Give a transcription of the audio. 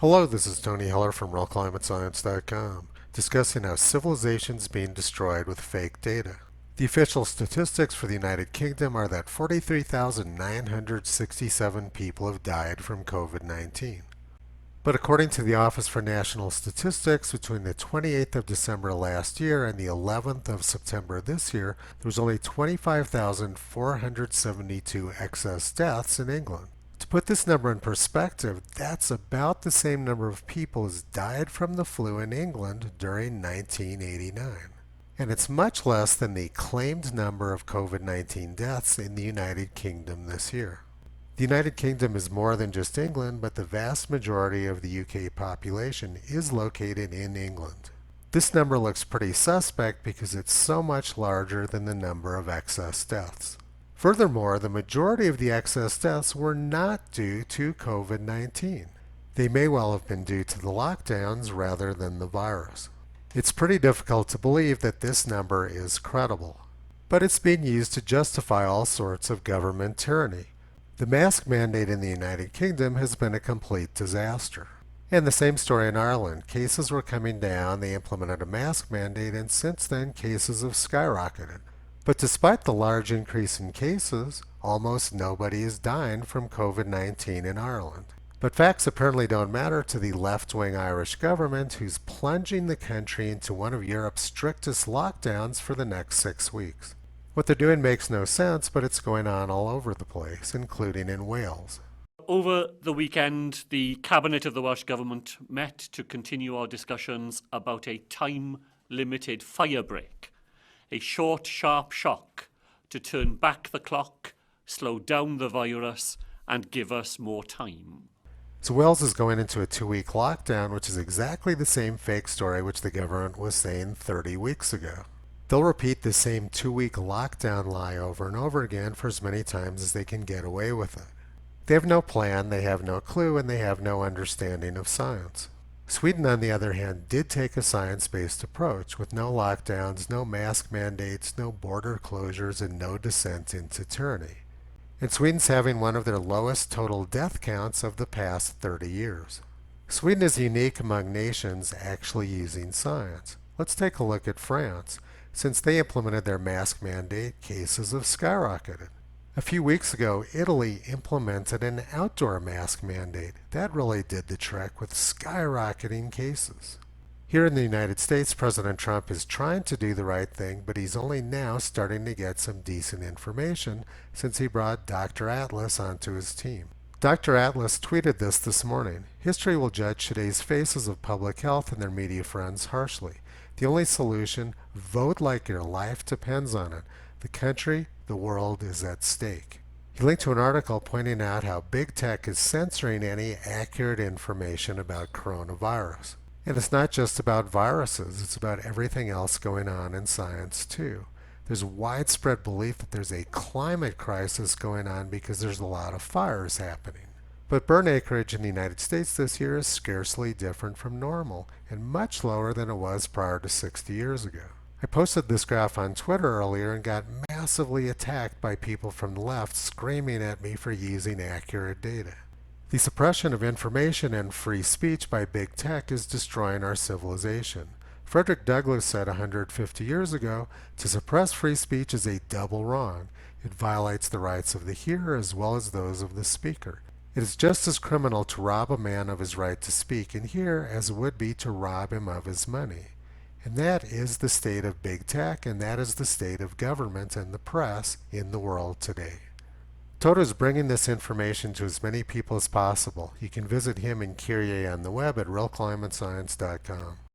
Hello, this is Tony Heller from RealClimateScience.com, discussing how civilization is being destroyed with fake data. The official statistics for the United Kingdom are that 43,967 people have died from COVID-19. But according to the Office for National Statistics, between the 28th of December last year and the 11th of September this year, there was only 25,472 excess deaths in England. To put this number in perspective, that's about the same number of people as died from the flu in England during 1989. And it's much less than the claimed number of COVID-19 deaths in the United Kingdom this year. The United Kingdom is more than just England, but the vast majority of the UK population is located in England. This number looks pretty suspect because it's so much larger than the number of excess deaths. Furthermore, the majority of the excess deaths were not due to COVID-19. They may well have been due to the lockdowns rather than the virus. It's pretty difficult to believe that this number is credible, but it's being used to justify all sorts of government tyranny. The mask mandate in the United Kingdom has been a complete disaster. And the same story in Ireland. Cases were coming down, they implemented a mask mandate, and since then cases have skyrocketed. But despite the large increase in cases, almost nobody is dying from COVID-19 in Ireland. But facts apparently don't matter to the left-wing Irish government, who's plunging the country into one of Europe's strictest lockdowns for the next 6 weeks. What they're doing makes no sense, but it's going on all over the place, including in Wales. Over the weekend, the Cabinet of the Welsh Government met to continue our discussions about a time-limited fire break. A short, sharp shock to turn back the clock, slow down the virus, and give us more time. So Wales is going into a 2-week lockdown, which is exactly the same fake story which the government was saying 30 weeks ago. They'll repeat the same 2-week lockdown lie over and over again for as many times as they can get away with it. They have no plan, they have no clue, and they have no understanding of science. Sweden, on the other hand, did take a science-based approach with no lockdowns, no mask mandates, no border closures, and no descent into tyranny. And Sweden's having one of their lowest total death counts of the past 30 years. Sweden is unique among nations actually using science. Let's take a look at France. Since they implemented their mask mandate, cases have skyrocketed. A few weeks ago, Italy implemented an outdoor mask mandate. That really did the trick with skyrocketing cases. Here in the United States, President Trump is trying to do the right thing, but he's only now starting to get some decent information since he brought Dr. Atlas onto his team. Dr. Atlas tweeted this morning. History will judge today's faces of public health and their media friends harshly. The only solution, vote like your life depends on it. The country, the world is at stake. He linked to an article pointing out how big tech is censoring any accurate information about coronavirus. And it's not just about viruses, it's about everything else going on in science too. There's widespread belief that there's a climate crisis going on because there's a lot of fires happening. But burn acreage in the United States this year is scarcely different from normal and much lower than it was prior to 60 years ago. I posted this graph on Twitter earlier and got massively attacked by people from the left screaming at me for using accurate data. The suppression of information and free speech by big tech is destroying our civilization. Frederick Douglass said 150 years ago, to suppress free speech is a double wrong. It violates the rights of the hearer as well as those of the speaker. It is just as criminal to rob a man of his right to speak and hear as it would be to rob him of his money. And that is the state of big tech, and that is the state of government and the press in the world today. Toto is bringing this information to as many people as possible. You can visit him and Kyrie on the web at realclimatescience.com.